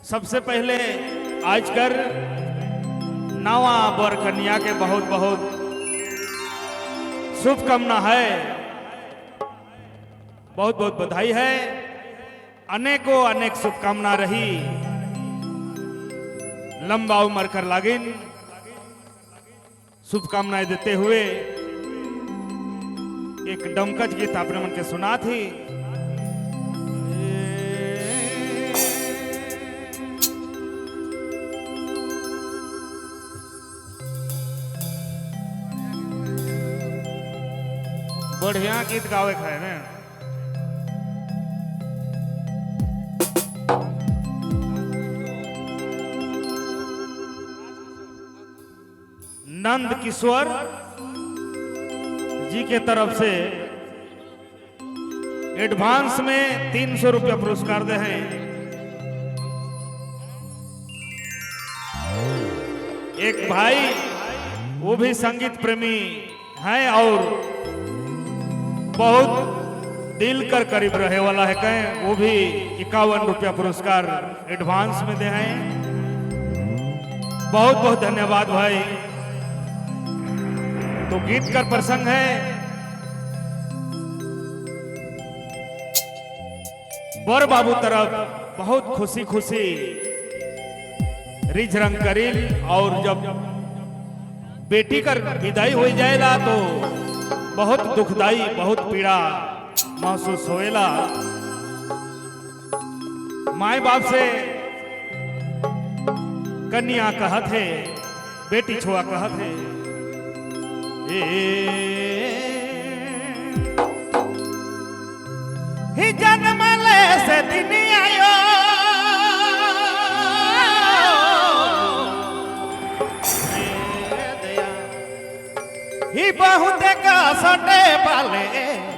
सबसे पहले आजकर नवा बर कन्या के बहुत बहुत शुभकामना है, बहुत बहुत बधाई है, अनेकों अनेक शुभकामना रही, लंबा उम्र कर लागिन। शुभकामनाएं देते हुए एक डमकच गीत आपने मन के सुना थी। बढ़िया गीत गावे है ना। नंद किशोर जी के तरफ से एडवांस में 300 रुपया पुरस्कार दे हैं। एक भाई वो भी संगीत प्रेमी हैं और बहुत दिल कर करीब रहे वाला है, कहें वो भी 51 रुपया पुरस्कार एडवांस में दे हैं। बहुत बहुत धन्यवाद भाई। तो गीत का प्रसंग है, बर बाबू तरफ बहुत खुशी खुशी रिझ रंग करील, और जब बेटी कर विदाई हो जाएला तो बहुत दुखदाई, बहुत पीड़ा महसूस होएला। माए बाप से कन्या कहत है, बेटी छुआ कहत है, ही जन्म ले से दिन आयो, ही बहुत का सटे पाले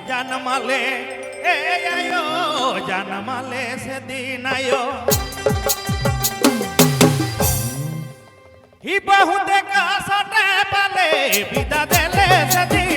जन्म ले आयो, जन्म ले से दिन आयो, ही बहुत का सटे पाले विदा देले से दिन